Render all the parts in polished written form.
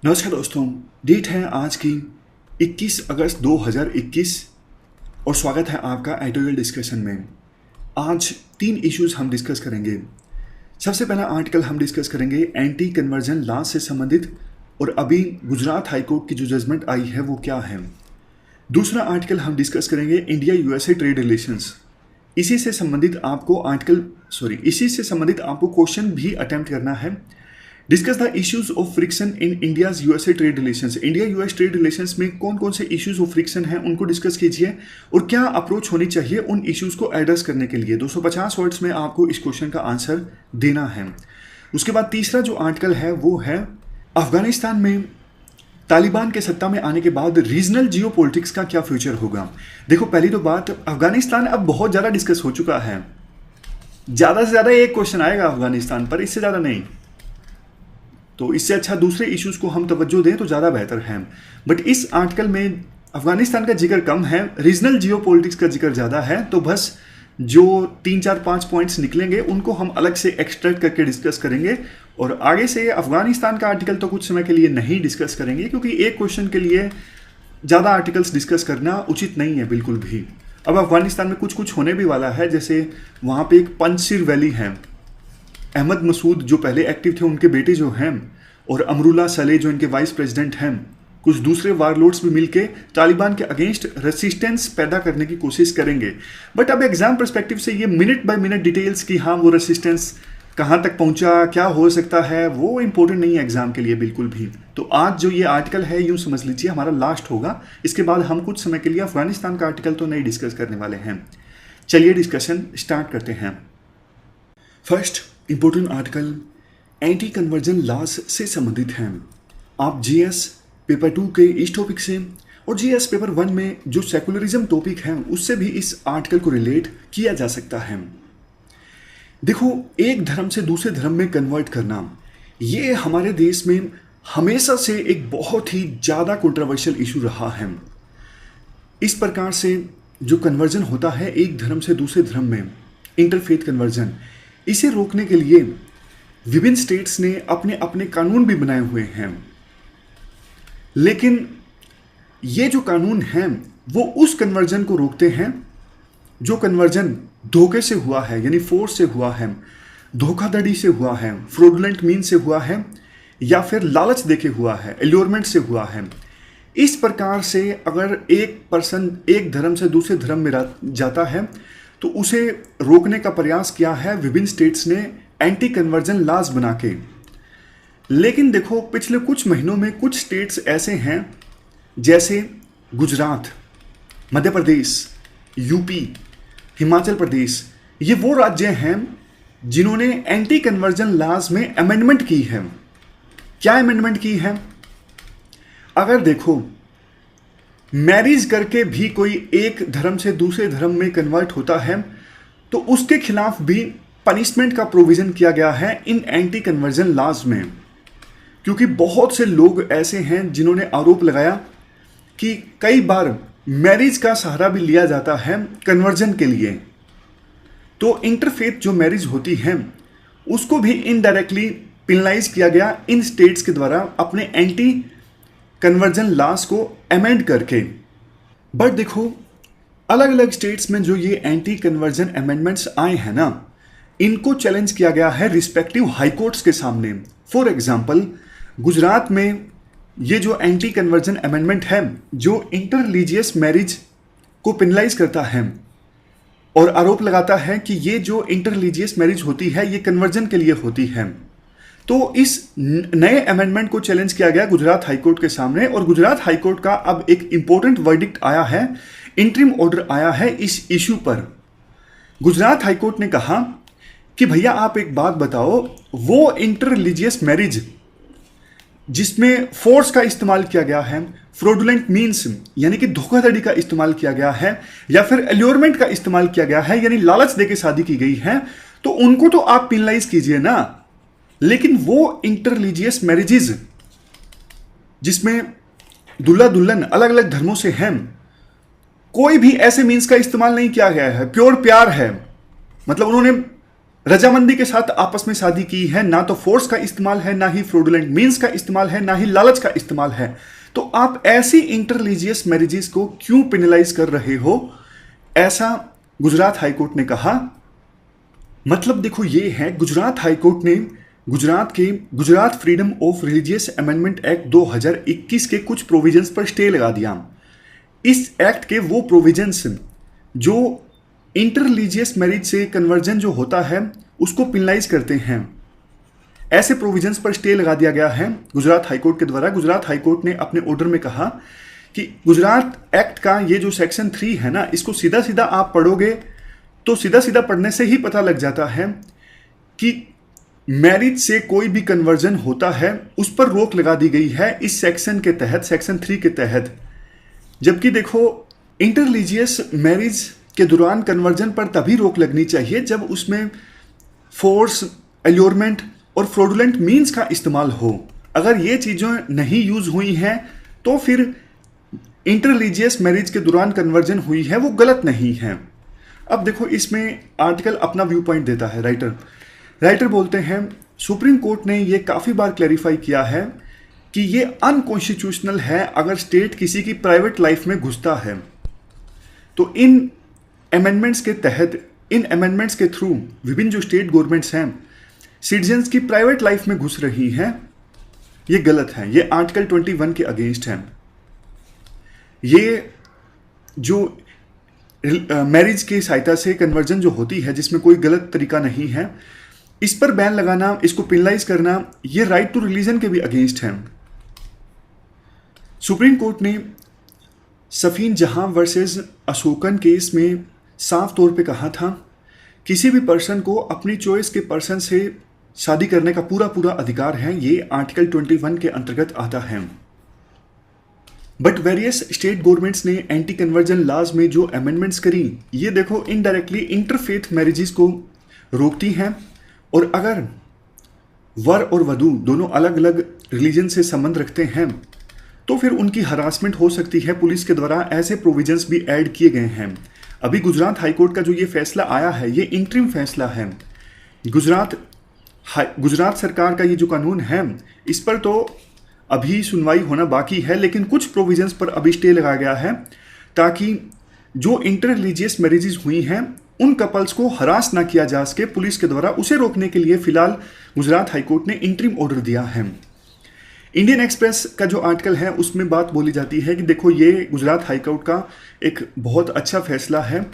नमस्कार दोस्तों। डेट है आज की 21 अगस्त 2021 और स्वागत है आपका एडिटोरियल डिस्कशन में। आज 3 इश्यूज हम डिस्कस करेंगे। सबसे पहला आर्टिकल हम डिस्कस करेंगे एंटी कन्वर्जन लॉ से संबंधित और अभी गुजरात हाईकोर्ट की जो जजमेंट आई है वो क्या है। दूसरा आर्टिकल हम डिस्कस करेंगे इंडिया यूएसए ट्रेड रिलेशंस। इसी से संबंधित आपको क्वेश्चन भी अटेम्प्ट करना है। Discuss the issues of friction in India's USA trade relations. India US trade relations में कौन कौन से इश्यूज ऑफ फ्रिक्शन हैं उनको डिस्कस कीजिए और क्या अप्रोच होनी चाहिए उन इश्यूज को एड्रेस करने के लिए। 250 वर्ड्स में आपको इस क्वेश्चन का आंसर देना है। उसके बाद तीसरा जो आर्टिकल है वो है अफगानिस्तान में तालिबान के सत्ता में आने के बाद रीजनल जियो पॉलिटिक्स का क्या फ्यूचर होगा। देखो, पहली तो बात, अफगानिस्तान अब बहुत ज़्यादा डिस्कस हो चुका है। ज़्यादा से ज़्यादा एक क्वेश्चन आएगा अफगानिस्तान पर, इससे ज़्यादा नहीं। तो इससे अच्छा दूसरे इश्यूज को हम तवज्जो दें तो ज़्यादा बेहतर है। बट इस आर्टिकल में अफगानिस्तान का जिक्र कम है, रीजनल जियो पॉलिटिक्स का जिक्र ज़्यादा है। तो बस जो 3-4-5 पॉइंट्स निकलेंगे उनको हम अलग से एक्सट्रैक्ट करके डिस्कस करेंगे और आगे से अफगानिस्तान का आर्टिकल तो कुछ समय के लिए नहीं डिस्कस करेंगे, क्योंकि एक क्वेश्चन के लिए ज़्यादा आर्टिकल्स डिस्कस करना उचित नहीं है बिल्कुल भी। अब अफगानिस्तान में कुछ कुछ होने भी वाला है, जैसे वहाँ पे एक पंजशीर वैली है। अहमद मसूद जो पहले एक्टिव थे उनके बेटे जो हैं और अमरुल्ला सलेह जो इनके वाइस प्रेसिडेंट हैं, कुछ दूसरे वारलोड्स भी मिलके तालिबान के अगेंस्ट रेसिस्टेंस पैदा करने की कोशिश करेंगे। बट अब एग्जाम पर्सपेक्टिव से ये मिनट बाय मिनट डिटेल्स की हाँ वो रेसिस्टेंस कहाँ तक पहुँचा, क्या हो सकता है, वो इंपॉर्टेंट नहीं है एग्जाम के लिए बिल्कुल भी। तो आज जो ये आर्टिकल है यूँ समझ लीजिए हमारा लास्ट होगा। इसके बाद हम कुछ समय के लिए अफगानिस्तान का आर्टिकल तो नहीं डिस्कस करने वाले हैं। चलिए डिस्कशन स्टार्ट करते हैं। First important article anti conversion laws से संबंधित हैं। आप जीएस पेपर 2 के इस टॉपिक से और जीएस पेपर 1 में जो सेकुलरिज्म टॉपिक है उससे भी इस आर्टिकल को रिलेट किया जा सकता है। देखो, एक धर्म से दूसरे धर्म में कन्वर्ट करना ये हमारे देश में हमेशा से एक बहुत ही ज़्यादा कंट्रोवर्शियल इशू रहा है। इस प्रकार से जो कन्वर्जन होता है एक धर्म से दूसरे धर्म में, इंटरफेथ कन्वर्जन, इसे रोकने के लिए विभिन्न स्टेट्स ने अपने अपने कानून भी बनाए हुए हैं। लेकिन ये जो कानून हैं वो उस कन्वर्जन को रोकते हैं जो कन्वर्जन धोखे से हुआ है, यानी फोर्स से हुआ है, धोखाधड़ी से हुआ है, फ्रॉडुलेंट मीन से हुआ है, या फिर लालच देके हुआ है, एल्योरमेंट से हुआ है। इस प्रकार से अगर एक पर्सन एक धर्म से दूसरे धर्म में जाता है तो उसे रोकने का प्रयास किया है विभिन्न स्टेट्स ने एंटी कन्वर्जन लॉज बना के। लेकिन देखो, पिछले कुछ महीनों में कुछ स्टेट्स ऐसे हैं जैसे गुजरात, मध्य प्रदेश, यूपी, हिमाचल प्रदेश, ये वो राज्य हैं जिन्होंने एंटी कन्वर्जन लॉज में अमेंडमेंट की है। क्या अमेंडमेंट की है? अगर देखो, मैरिज करके भी कोई एक धर्म से दूसरे धर्म में कन्वर्ट होता है तो उसके खिलाफ भी पनिशमेंट का प्रोविजन किया गया है इन एंटी कन्वर्जन लॉज में। क्योंकि बहुत से लोग ऐसे हैं जिन्होंने आरोप लगाया कि कई बार मैरिज का सहारा भी लिया जाता है कन्वर्जन के लिए। तो इंटरफेथ जो मैरिज होती है उसको भी इनडायरेक्टली पिनलाइज किया गया इन स्टेट्स के द्वारा अपने एंटी कन्वर्जन लॉज को अमेंड करके। बट देखो, अलग अलग स्टेट्स में जो ये एंटी कन्वर्जन अमेंडमेंट्स आए हैं ना, इनको चैलेंज किया गया है रिस्पेक्टिव हाई कोर्ट्स के सामने। फॉर एग्जांपल, गुजरात में ये जो एंटी कन्वर्जन अमेंडमेंट है जो इंटर रिलीजियस मैरिज को पिनलाइज करता है और आरोप लगाता है कि ये जो इंटर रिलीजियस मैरिज होती है ये कन्वर्जन के लिए होती है। तो इस नए अमेंडमेंट को चैलेंज किया गया गुजरात हाईकोर्ट के सामने और गुजरात हाईकोर्ट का अब एक इंपॉर्टेंट वर्डिक्ट आया है, इंटरिम ऑर्डर आया है इस इशू पर। गुजरात हाईकोर्ट ने कहा कि भैया आप एक बात बताओ, वो इंटर रिलीजियस मैरिज जिसमें फोर्स का इस्तेमाल किया गया है, फ्रॉडुलेंट मीन्स यानी कि धोखाधड़ी का इस्तेमाल किया गया है, या फिर एल्योरमेंट का इस्तेमाल किया गया है यानी लालच देके शादी की गई है, तो उनको तो आप पिनलाइज कीजिए ना। लेकिन वो इंटर रिलीजियस मैरिजेज जिसमें दुल्हा दुल्हन अलग अलग धर्मों से हैं, कोई भी ऐसे मीन्स का इस्तेमाल नहीं किया गया है, प्योर प्यार है। मतलब उन्होंने रजामंदी के साथ आपस में शादी की है, ना तो फोर्स का इस्तेमाल है, ना ही फ्रॉडुलेंट मीन्स का इस्तेमाल है, ना ही लालच का इस्तेमाल है, तो आप ऐसी इंटररिलीजियस मैरिजेस को क्यों पेनलाइज कर रहे हो, ऐसा गुजरात हाईकोर्ट ने कहा। मतलब देखो ये है, गुजरात हाईकोर्ट ने Gujarat freedom of religious amendment act 2021 के कुछ प्रोविजंस पर स्टे लगा दिया। इस एक्ट के वो प्रोविजंस जो इंटररिलीजियस मैरिज से कन्वर्जन जो होता है उसको पेनलाइज करते हैं, ऐसे प्रोविजंस पर स्टे लगा दिया गया है गुजरात हाईकोर्ट के द्वारा। गुजरात हाईकोर्ट ने अपने ऑर्डर में कहा कि गुजरात एक्ट का ये जो सेक्शन 3 है ना, इसको सीधा सीधा आप पढ़ोगे तो सीधा सीधा पढ़ने से ही पता लग जाता है कि मैरिज से कोई भी कन्वर्जन होता है उस पर रोक लगा दी गई है इस सेक्शन के तहत, सेक्शन 3 के तहत। जबकि देखो इंटररिलीजियस मैरिज के दौरान कन्वर्जन पर तभी रोक लगनी चाहिए जब उसमें फोर्स, एल्योरमेंट और फ्रॉडुलेंट मीन्स का इस्तेमाल हो। अगर ये चीज़ें नहीं यूज हुई हैं तो फिर इंटररिलीजियस मैरिज के दौरान कन्वर्जन हुई है वो गलत नहीं है। अब देखो इसमें आर्टिकल अपना व्यू पॉइंट देता है राइटर बोलते हैं सुप्रीम कोर्ट ने ये काफ़ी बार क्लैरिफाई किया है कि ये अनकॉन्स्टिट्यूशनल है अगर स्टेट किसी की प्राइवेट लाइफ में घुसता है। तो इन अमेंडमेंट्स के तहत, इन अमेंडमेंट्स के थ्रू विभिन्न जो स्टेट गवर्नमेंट्स हैं सिटीजन्स की प्राइवेट लाइफ में घुस रही हैं, ये गलत है, ये आर्टिकल 21 के अगेंस्ट है। ये जो मैरिज की सहायता से कन्वर्जन जो होती है जिसमें कोई गलत तरीका नहीं है, इस पर बैन लगाना, इसको पेनलाइज करना, ये राइट टू रिलीजन के भी अगेंस्ट है। सुप्रीम कोर्ट ने सफीन जहां वर्सेस अशोकन केस में साफ तौर पे कहा था किसी भी पर्सन को अपनी चॉइस के पर्सन से शादी करने का पूरा अधिकार है, ये आर्टिकल 21 के अंतर्गत आता है। बट वेरियस स्टेट गवर्नमेंट्स ने एंटी कन्वर्जन लॉज में जो अमेंडमेंट्स करी, ये देखो इनडायरेक्टली इंटरफेथ मैरिजेस को रोकती हैं। और अगर वर और वधू दोनों अलग अलग रिलीजन से संबंध रखते हैं तो फिर उनकी हरासमेंट हो सकती है पुलिस के द्वारा। ऐसे प्रोविजंस भी ऐड किए गए हैं। अभी गुजरात हाईकोर्ट का जो ये फैसला आया है ये इंटरिम फैसला है। गुजरात सरकार का ये जो कानून है इस पर तो अभी सुनवाई होना बाकी है, लेकिन कुछ प्रोविजंस पर अभी स्टे लगाया गया है ताकि जो इंटर रिलीजियस मैरिजेस हुई हैं उन कपल्स को हरास ना किया जा सके पुलिस के द्वारा। उसे रोकने के लिए फिलहाल गुजरात हाईकोर्ट ने इंटरिम ऑर्डर दिया है। इंडियन एक्सप्रेस का जो आर्टिकल है उसमें बात बोली जाती है कि देखो ये गुजरात हाईकोर्ट का एक बहुत अच्छा फैसला है।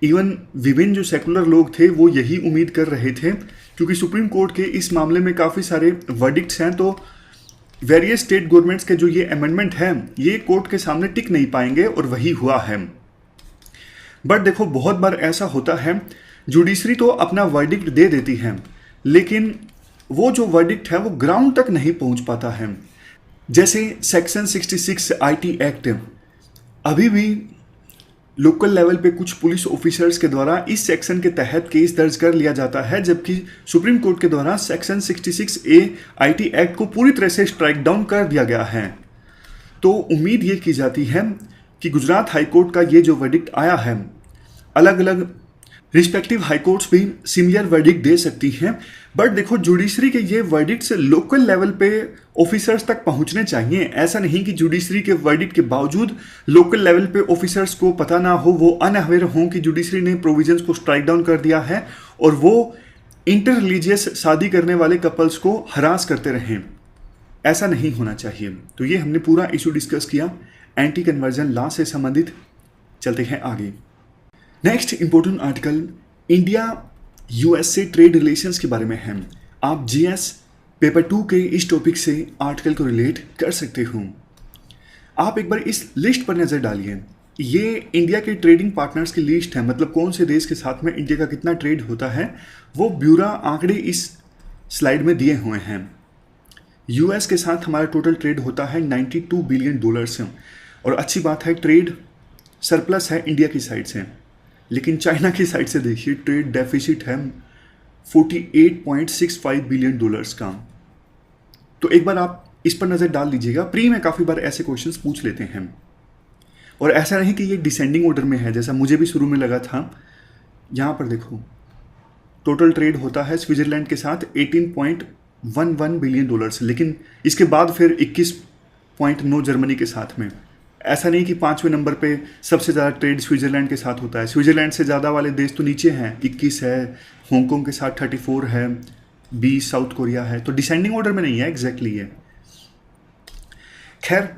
इवन विभिन्न जो सेकुलर लोग थे वो यही उम्मीद कर रहे थे, क्योंकि सुप्रीम कोर्ट के इस मामले में काफ़ी सारे वर्डिक्ट्स हैं, तो वेरियस स्टेट गवर्नमेंट्स के जो ये अमेंडमेंट हैं ये कोर्ट के सामने टिक नहीं पाएंगे, और वही हुआ है। बट देखो बहुत बार ऐसा होता है, जुडिशरी तो अपना वर्डिक्ट दे देती है, लेकिन वो जो वर्डिक्ट है वो ग्राउंड तक नहीं पहुंच पाता है। जैसे सेक्शन 66 आईटी एक्ट, अभी भी लोकल लेवल पे कुछ पुलिस ऑफिसर्स के द्वारा इस सेक्शन के तहत केस दर्ज कर लिया जाता है, जबकि सुप्रीम कोर्ट के द्वारा सेक्शन 66A आईटी एक्ट को पूरी तरह से स्ट्राइक डाउन कर दिया गया है। तो उम्मीद ये की जाती है कि गुजरात हाईकोर्ट का ये जो वर्डिक्ट आया है, अलग अलग रिस्पेक्टिव हाईकोर्ट्स भी सिमिलर वर्डिक्ट दे सकती हैं। बट देखो जुडिशरी के ये वर्डिक्ट्स लोकल लेवल पे ऑफिसर्स तक पहुंचने चाहिए। ऐसा नहीं कि जुडिशरी के वर्डिक्ट के बावजूद लोकल लेवल पे ऑफिसर्स को पता ना हो, वो अनअवेयर हों कि जुडिशरी ने प्रोविजंस को स्ट्राइक डाउन कर दिया है और वो इंटर रिलीजियस शादी करने वाले कपल्स को हरास करते रहें। ऐसा नहीं होना चाहिए। तो ये हमने पूरा इशू डिस्कस किया एंटी कन्वर्जन लॉ से संबंधित। चलते हैं आगे। Next important article India US से ट्रेड रिलेशंस के बारे में है। आप जीएस पेपर 2 के इस टॉपिक से आर्टिकल को रिलेट कर सकते हो। आप एक बार इस लिस्ट पर नज़र डालिए। ये इंडिया के ट्रेडिंग पार्टनर्स की लिस्ट है, मतलब कौन से देश के साथ में इंडिया का कितना ट्रेड होता है, वो ब्यूरा आंकड़े इस स्लाइड में दिए हुए हैं। यूएस के साथ हमारा टोटल ट्रेड होता है $92 बिलियन से, और अच्छी बात है ट्रेड सरप्लस है इंडिया की साइड से। लेकिन चाइना की साइड से देखिए ट्रेड डेफिसिट है $48.65 बिलियन का। तो एक बार आप इस पर नज़र डाल लीजिएगा। प्री में काफ़ी बार ऐसे क्वेश्चंस पूछ लेते हैं, और ऐसा नहीं कि ये डिसेंडिंग ऑर्डर में है जैसा मुझे भी शुरू में लगा था। यहाँ पर देखो टोटल ट्रेड होता है स्विट्जरलैंड के साथ 18.11 बिलियन डॉलर्स, लेकिन इसके बाद फिर 21.9 जर्मनी के साथ में। ऐसा नहीं कि 5वें नंबर पे सबसे ज़्यादा ट्रेड स्विट्जरलैंड के साथ होता है। स्विट्जरलैंड से ज़्यादा वाले देश तो नीचे हैं, 21 है, हांगकांग के साथ 34 है, 20 साउथ कोरिया है, तो डिसेंडिंग ऑर्डर में नहीं है एग्जैक्टली ये। खैर,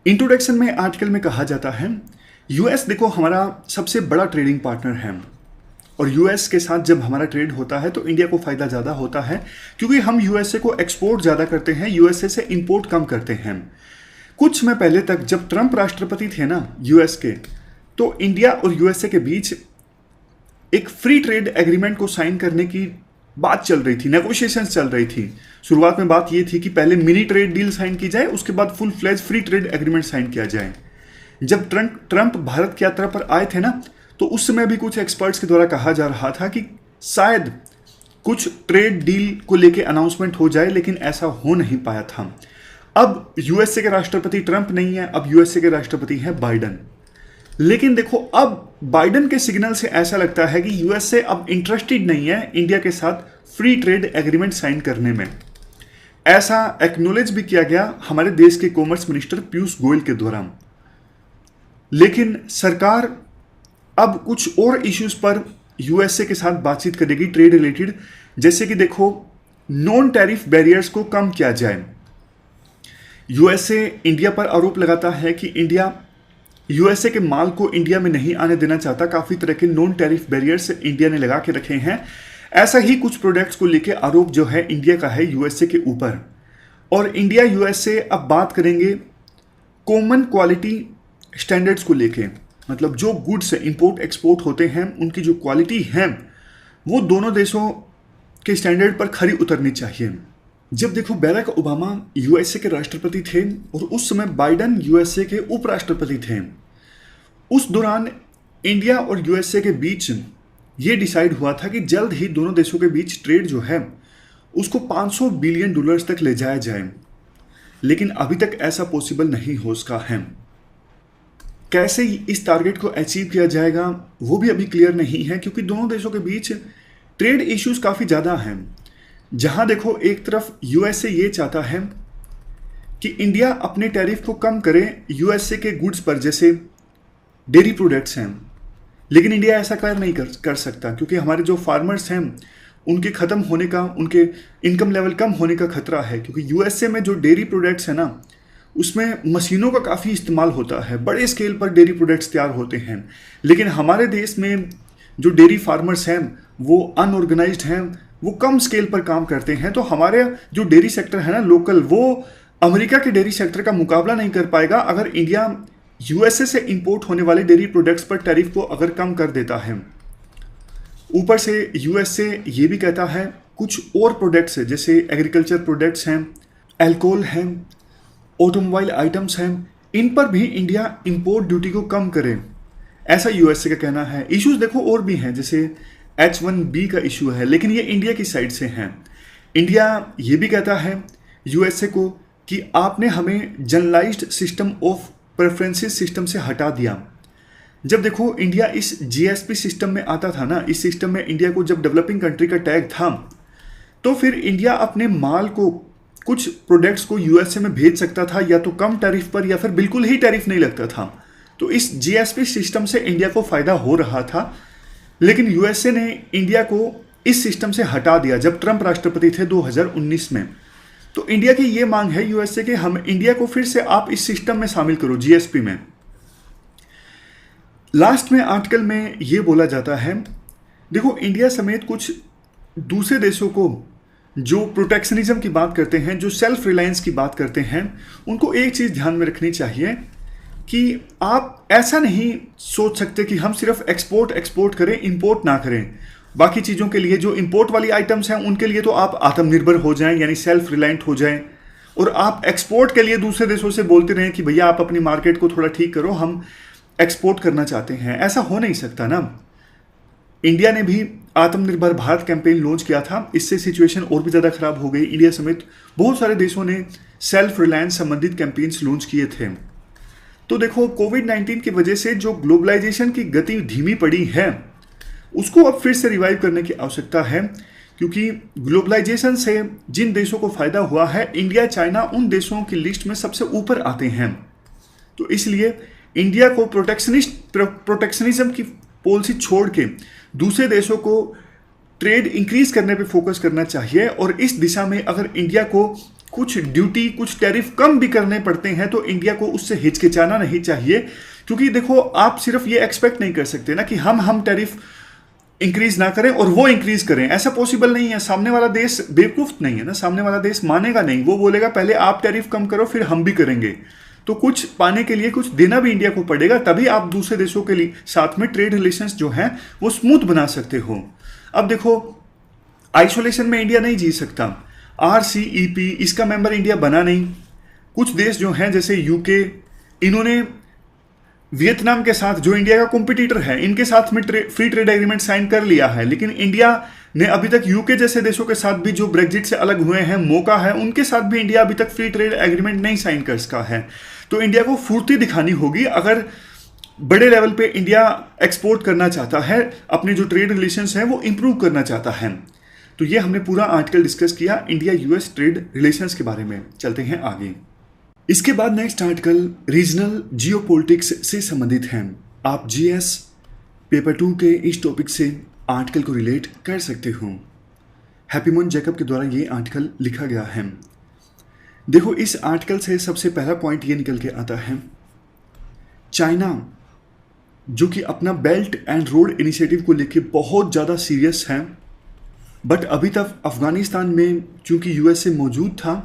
इंट्रोडक्शन में आर्टिकल में कहा जाता है यूएस देखो हमारा सबसे बड़ा ट्रेडिंग पार्टनर है, और यूएस के साथ जब हमारा ट्रेड होता है तो इंडिया को फायदा ज़्यादा होता है, क्योंकि हम यूएसए को एक्सपोर्ट ज़्यादा करते हैं, यूएसए से इंपोर्ट कम करते हैं। कुछ समय पहले तक जब ट्रंप राष्ट्रपति थे ना यूएस के, तो इंडिया और यूएसए के बीच एक फ्री ट्रेड एग्रीमेंट को साइन करने की बात चल रही थी, नेगोशिएशंस चल रही थी। शुरुआत में बात ये थी कि पहले मिनी ट्रेड डील साइन की जाए, उसके बाद full fledged free trade agreement sign किया जाए। जब ट्रंप भारत की यात्रा पर आए थे ना, तो उस समय भी कुछ एक्सपर्ट्स के द्वारा कहा जा रहा था कि शायद कुछ ट्रेड डील को लेके अनाउंसमेंट हो जाए, लेकिन ऐसा हो नहीं पाया था। अब यूएसए के राष्ट्रपति ट्रंप नहीं है, अब यूएसए के राष्ट्रपति हैं बाइडन। लेकिन देखो, अब बाइडन के सिग्नल से ऐसा लगता है कि यूएसए अब इंटरेस्टेड नहीं है इंडिया के साथ फ्री ट्रेड एग्रीमेंट साइन करने में। ऐसा एक्नॉलेज भी किया गया हमारे देश के कॉमर्स मिनिस्टर पीयूष गोयल के द्वारा। लेकिन सरकार अब कुछ और इश्यूज पर यूएसए के साथ बातचीत करेगी ट्रेड रिलेटेड, जैसे कि देखो नॉन टैरिफ बैरियर्स को कम किया जाए। यूएसए इंडिया पर आरोप लगाता है कि इंडिया यूएसए के माल को इंडिया में नहीं आने देना चाहता। काफ़ी तरह के नॉन टैरिफ बैरियर्स इंडिया ने लगा के रखे हैं। ऐसा ही कुछ प्रोडक्ट्स को लेके आरोप जो है इंडिया का है यूएसए के ऊपर। और इंडिया यूएसए अब बात करेंगे कॉमन क्वालिटी स्टैंडर्ड्स को लेके, मतलब जो गुड्स इंपोर्ट एक्सपोर्ट होते हैं उनकी जो क्वालिटी है वो दोनों देशों के स्टैंडर्ड पर खरी उतरनी चाहिए। जब देखो बैरक ओबामा यूएसए के राष्ट्रपति थे और उस समय बाइडन यूएसए के उपराष्ट्रपति थे, उस दौरान इंडिया और यूएसए के बीच ये डिसाइड हुआ था कि जल्द ही दोनों देशों के बीच ट्रेड जो है उसको 500 बिलियन डॉलर्स तक ले जाया जाए। लेकिन अभी तक ऐसा पॉसिबल नहीं हो सका है। कैसे इस टारगेट को अचीव किया जाएगा वो भी अभी क्लियर नहीं है, क्योंकि दोनों देशों के बीच ट्रेड इश्यूज काफ़ी ज़्यादा हैं। जहां देखो एक तरफ यूएसए ये चाहता है कि इंडिया अपने टैरिफ को कम करे यूएसए के गुड्स पर, जैसे डेयरी प्रोडक्ट्स हैं, लेकिन इंडिया ऐसा नहीं कर सकता, क्योंकि हमारे जो फार्मर्स हैं उनके ख़त्म होने का, उनके इनकम लेवल कम होने का खतरा है। क्योंकि यूएसए में जो डेयरी प्रोडक्ट्स है ना, उसमें मशीनों का काफ़ी इस्तेमाल होता है, बड़े स्केल पर डेयरी प्रोडक्ट्स तैयार होते हैं। लेकिन हमारे देश में जो डेयरी फार्मर्स हैं वो अनऑर्गेनाइज्ड हैं, वो कम स्केल पर काम करते हैं। तो हमारे जो डेयरी सेक्टर है ना लोकल, वो अमेरिका के डेयरी सेक्टर का मुकाबला नहीं कर पाएगा अगर इंडिया यूएसए से इंपोर्ट होने वाले डेयरी प्रोडक्ट्स पर टैरिफ को अगर कम कर देता है। ऊपर से यूएसए ये भी कहता है कुछ और प्रोडक्ट्स जैसे एग्रीकल्चर प्रोडक्ट्स हैं, अल्कोहल हैं, ऑटोमोबाइल आइटम्स हैं, इन पर भी इंडिया इंपोर्ट ड्यूटी को कम करे, ऐसा यूएसए का कहना है। इश्यूज देखो और भी हैं, जैसे H1B का इशू है, लेकिन ये इंडिया की साइड से हैं। इंडिया ये भी कहता है यूएसए को कि आपने हमें generalised system of preferences system से हटा दिया। जब देखो इंडिया इस जीएसपी सिस्टम में आता था ना, इस सिस्टम में इंडिया को जब डेवलपिंग कंट्री का टैग था, तो फिर इंडिया अपने माल को, कुछ प्रोडक्ट्स को यूएसए में भेज सकता था, या तो कम टैरिफ पर या फिर बिल्कुल ही टैरिफ नहीं लगता था। तो इस जीएसपी सिस्टम से इंडिया को फायदा हो रहा था, लेकिन यूएसए ने इंडिया को इस सिस्टम से हटा दिया जब ट्रंप राष्ट्रपति थे 2019 में। तो इंडिया की ये मांग है यूएसए के, हम इंडिया को फिर से आप इस सिस्टम में शामिल करो, जीएसपी में। लास्ट में आर्टिकल में ये बोला जाता है, देखो इंडिया समेत कुछ दूसरे देशों को जो प्रोटेक्शनिज्म की बात करते हैं, जो सेल्फ रिलायंस की बात करते हैं, उनको एक चीज़ ध्यान में रखनी चाहिए कि आप ऐसा नहीं सोच सकते कि हम सिर्फ एक्सपोर्ट करें, इंपोर्ट ना करें। बाकी चीज़ों के लिए, जो इंपोर्ट वाली आइटम्स हैं उनके लिए तो आप आत्मनिर्भर हो जाएं, यानी सेल्फ रिलायंट हो जाएं, और आप एक्सपोर्ट के लिए दूसरे देशों से बोलते रहें कि भैया आप अपनी मार्केट को थोड़ा ठीक करो, हम एक्सपोर्ट करना चाहते हैं। ऐसा हो नहीं सकता ना। इंडिया ने भी आत्मनिर्भर भारत कैंपेन लॉन्च किया था, इससे सिचुएशन और भी ज़्यादा खराब हो गई। इंडिया समेत बहुत सारे देशों ने सेल्फ रिलायंस संबंधित कैंपेन्स लॉन्च किए थे। तो देखो कोविड-19 की वजह से जो ग्लोबलाइजेशन की गति धीमी पड़ी है, उसको अब फिर से रिवाइव करने की आवश्यकता है, क्योंकि ग्लोबलाइजेशन से जिन देशों को फायदा हुआ है, इंडिया चाइना उन देशों की लिस्ट में सबसे ऊपर आते हैं। तो इसलिए इंडिया को प्रोटेक्शनिज्म की पॉलिसी छोड़ के दूसरे देशों को ट्रेड इंक्रीज करने पे फोकस करना चाहिए। और इस दिशा में अगर इंडिया को कुछ ड्यूटी, कुछ टैरिफ कम भी करने पड़ते हैं तो इंडिया को उससे हिचकिचाना नहीं चाहिए, क्योंकि देखो आप सिर्फ ये एक्सपेक्ट नहीं कर सकते ना कि हम टैरिफ इंक्रीज ना करें और वो इंक्रीज करें, ऐसा पॉसिबल नहीं है। सामने वाला देश बेवकूफ नहीं है ना, सामने वाला देश मानेगा नहीं, वो बोलेगा पहले आप टैरिफ कम करो फिर हम भी करेंगे। तो कुछ पाने के लिए कुछ देना भी इंडिया को पड़ेगा, तभी आप दूसरे देशों के लिए साथ में ट्रेड रिलेशंस जो हैं वो स्मूथ बना सकते हो। अब देखो आइसोलेशन में इंडिया नहीं जी सकता, RCEP इसका मेंबर इंडिया बना नहीं। कुछ देश जो हैं जैसे यूके, इन्होंने वियतनाम के साथ जो इंडिया का कॉम्पिटिटर है, इनके साथ में फ्री ट्रेड एग्रीमेंट साइन कर लिया है, लेकिन इंडिया ने अभी तक यूके जैसे देशों के साथ भी जो ब्रेग्जिट से अलग हुए हैं, मौका है, उनके साथ भी इंडिया अभी तक फ्री ट्रेड एग्रीमेंट नहीं साइन कर सका है। तो इंडिया को फुर्ती दिखानी होगी अगर बड़े लेवल पे इंडिया एक्सपोर्ट करना चाहता है, अपने जो ट्रेड रिलेशंस हैं वो इंप्रूव करना चाहता है। तो ये हमने पूरा आर्टिकल डिस्कस किया इंडिया US ट्रेड रिलेशंस के बारे में। चलते हैं आगे। इसके बाद नेक्स्ट आर्टिकल रीजनल जियोपॉलिटिक्स से संबंधित है। आप GS पेपर 2 के इस टॉपिक से आर्टिकल को रिलेट कर सकते हो। हैप्पीमोन जैकब के द्वारा ये आर्टिकल लिखा गया है। देखो इस आर्टिकल से सबसे पहला पॉइंट ये निकल के आता है, चाइना जो कि अपना बेल्ट एंड रोड इनिशिएटिव को लेके बहुत ज़्यादा सीरियस है, बट अभी तक अफगानिस्तान में चूंकि USA मौजूद था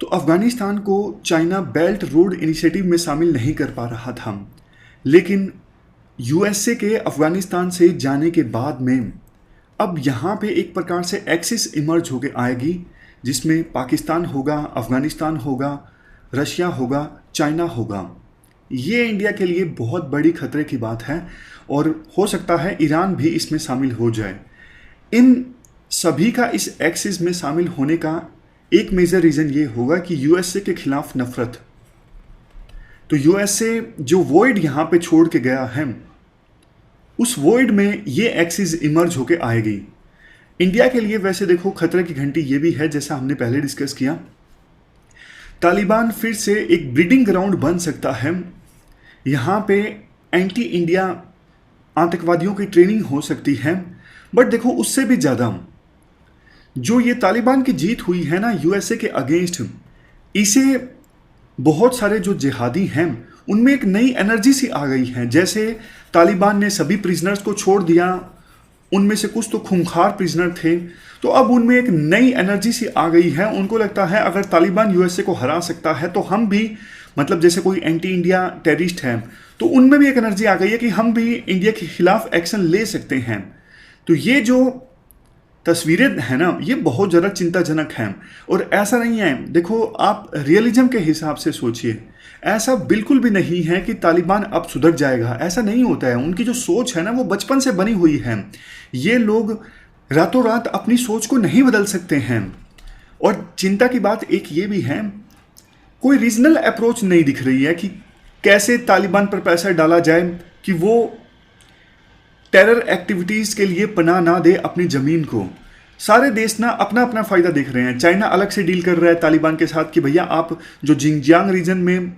तो अफगानिस्तान को चाइना बेल्ट रोड इनिशिएटिव में शामिल नहीं कर पा रहा था। लेकिन USA के अफगानिस्तान से जाने के बाद में अब यहाँ पे एक प्रकार से एक्सिस इमर्ज होके आएगी, जिसमें पाकिस्तान होगा, अफगानिस्तान होगा, रशिया होगा, चाइना होगा। ये इंडिया के लिए बहुत बड़ी खतरे की बात है और हो सकता है ईरान भी इसमें शामिल हो जाए। इन सभी का इस एक्सिस में शामिल होने का एक मेजर रीज़न ये होगा कि USA के खिलाफ नफरत। तो USA जो वॉइड यहाँ पे छोड़ के गया है, उस वॉइड में ये एक्सिस इमर्ज होके आएगी। इंडिया के लिए वैसे देखो खतरे की घंटी ये भी है, जैसा हमने पहले डिस्कस किया, तालिबान फिर से एक ब्रीडिंग ग्राउंड बन सकता है। यहाँ पे एंटी इंडिया आतंकवादियों की ट्रेनिंग हो सकती है। बट देखो उससे भी ज़्यादा जो ये तालिबान की जीत हुई है ना USA के अगेंस्ट, इसे बहुत सारे जो जिहादी हैं उनमें एक नई एनर्जी सी आ गई है। जैसे तालिबान ने सभी प्रिजनर्स को छोड़ दिया, उनमें से कुछ तो खूंखार प्रिजनर थे, तो अब उनमें एक नई एनर्जी सी आ गई है। उनको लगता है अगर तालिबान USA को हरा सकता है तो हम भी, मतलब जैसे कोई एंटी इंडिया टेररिस्ट है तो उनमें भी एक एनर्जी आ गई है कि हम भी इंडिया के खिलाफ एक्शन ले सकते हैं। तो ये जो तस्वीरें हैं ना, ये बहुत ज़्यादा चिंताजनक हैं। और ऐसा नहीं है, देखो आप रियलिज्म के हिसाब से सोचिए, ऐसा बिल्कुल भी नहीं है कि तालिबान अब सुधर जाएगा, ऐसा नहीं होता है। उनकी जो सोच है ना वो बचपन से बनी हुई है। ये लोग रातों रात अपनी सोच को नहीं बदल सकते हैं। और चिंता की बात एक ये भी है, कोई रीजनल अप्रोच नहीं दिख रही है कि कैसे तालिबान पर पैसा डाला जाए कि वो टेरर एक्टिविटीज़ के लिए पनाह ना दे अपनी ज़मीन को। सारे देश ना अपना अपना फ़ायदा देख रहे हैं। चाइना अलग से डील कर रहा है तालिबान के साथ कि भैया आप जो जिंगजियांग रीजन में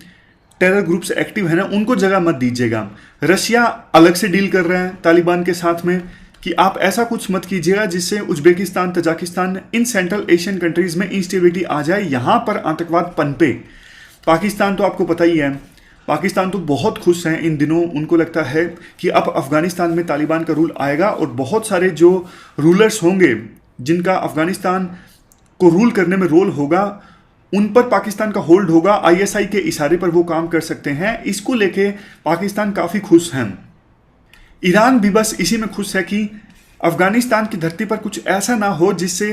टेरर ग्रुप्स एक्टिव है ना उनको जगह मत दीजिएगा। रशिया अलग से डील कर रहे हैं तालिबान के साथ में कि आप ऐसा कुछ मत कीजिएगा जिससे Uzbekistan, Tajikistan, in central Asian countries में इंस्टेबिलिटी आ जाए, यहाँ पर आतंकवाद पनपे। पाकिस्तान तो आपको पता ही है, पाकिस्तान तो बहुत खुश हैं इन दिनों। उनको लगता है कि अब अफगानिस्तान में तालिबान का रूल आएगा और बहुत सारे जो रूलर्स होंगे जिनका अफगानिस्तान को रूल करने में रोल होगा, उन पर पाकिस्तान का होल्ड होगा। ISI के इशारे पर वो काम कर सकते हैं। इसको लेके पाकिस्तान काफ़ी खुश हैं। ईरान भी बस इसी में खुश है कि अफगानिस्तान की धरती पर कुछ ऐसा ना हो जिससे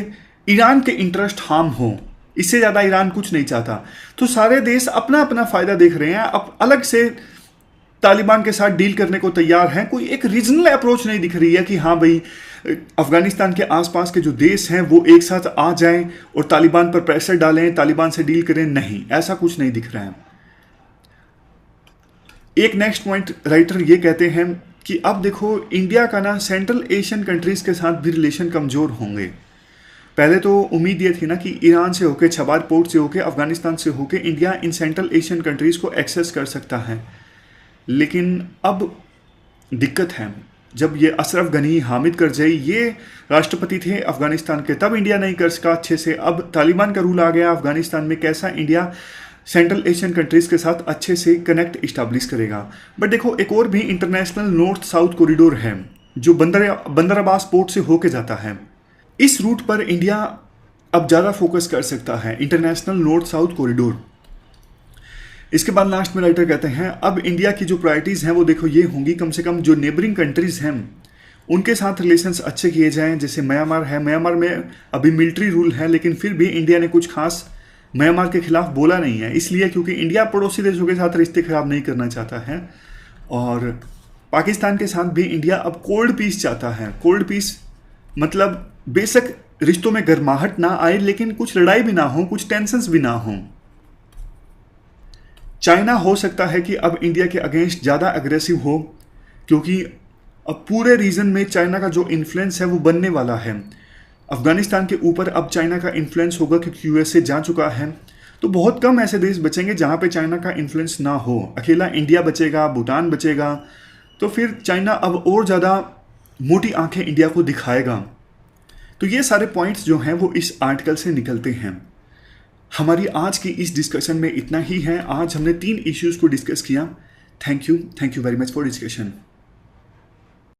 ईरान के इंटरेस्ट हार्म हो। इससे ज़्यादा ईरान कुछ नहीं चाहता। तो सारे देश अपना अपना फ़ायदा देख रहे हैं, अब अलग से तालिबान के साथ डील करने को तैयार हैं। कोई एक रीजनल अप्रोच नहीं दिख रही है कि हाँ भाई अफगानिस्तान के आसपास के जो देश हैं वो एक साथ आ जाएं और तालिबान पर प्रेशर डालें, तालिबान से डील करें। नहीं, ऐसा कुछ नहीं दिख रहा है। एक नेक्स्ट पॉइंट राइटर ये कहते हैं कि अब देखो इंडिया का ना सेंट्रल एशियन कंट्रीज़ के साथ भी रिलेशन कमज़ोर होंगे। पहले तो उम्मीद ये थी ना कि ईरान से होके, छबार पोर्ट से होके, अफगानिस्तान से होके India in central Asian countries को एक्सेस कर सकता है, लेकिन अब दिक्कत है। जब ये अशरफ गनी, हामिद करजई ये राष्ट्रपति थे अफगानिस्तान के, तब इंडिया नहीं कर सका अच्छे से। अब तालिबान का रूल आ गया अफगानिस्तान में, कैसा इंडिया सेंट्रल एशियन कंट्रीज़ के साथ अच्छे से कनेक्ट इस्टाब्लिश करेगा। बट देखो एक और भी इंटरनेशनल नॉर्थ साउथ कॉरिडोर है जो बंदर अब्बास पोर्ट से होके जाता है। इस रूट पर इंडिया अब ज़्यादा फोकस कर सकता है, इंटरनेशनल नॉर्थ साउथ कॉरिडोर। इसके बाद लास्ट में राइटर कहते हैं अब इंडिया की जो प्रायोरिटीज़ हैं वो देखो ये होंगी, कम से कम जो नेबरिंग कंट्रीज़ हैं उनके साथ रिलेशंस अच्छे किए जाएं। जैसे म्यांमार है, म्यांमार में अभी मिलिट्री रूल है, लेकिन फिर भी इंडिया ने कुछ खास म्यांमार के खिलाफ बोला नहीं है, इसलिए क्योंकि इंडिया पड़ोसी देशों के साथ रिश्ते खराब नहीं करना चाहता है। और पाकिस्तान के साथ भी इंडिया अब कोल्ड पीस चाहता है। कोल्ड पीस मतलब बेशक रिश्तों में गर्माहट ना आए, लेकिन कुछ लड़ाई भी ना हो, कुछ टेंशंस भी ना हो। चाइना हो सकता है कि अब इंडिया के अगेंस्ट ज़्यादा अग्रेसिव हो, क्योंकि अब पूरे रीजन में चाइना का जो इन्फ्लुएंस है वो बनने वाला है। अफगानिस्तान के ऊपर अब चाइना का इन्फ्लुएंस होगा, क्योंकि यूएसए जा चुका है। तो बहुत कम ऐसे देश बचेंगे जहाँ पे चाइना का इन्फ्लुएंस ना हो। अकेला इंडिया बचेगा, भूटान बचेगा, तो फिर चाइना अब और ज़्यादा मोटी आंखें इंडिया को दिखाएगा। तो ये सारे पॉइंट्स जो हैं वो इस आर्टिकल से निकलते हैं। हमारी आज की इस डिस्कशन में इतना ही है। आज हमने 3 इश्यूज़ को डिस्कस किया। Thank you very much for discussion.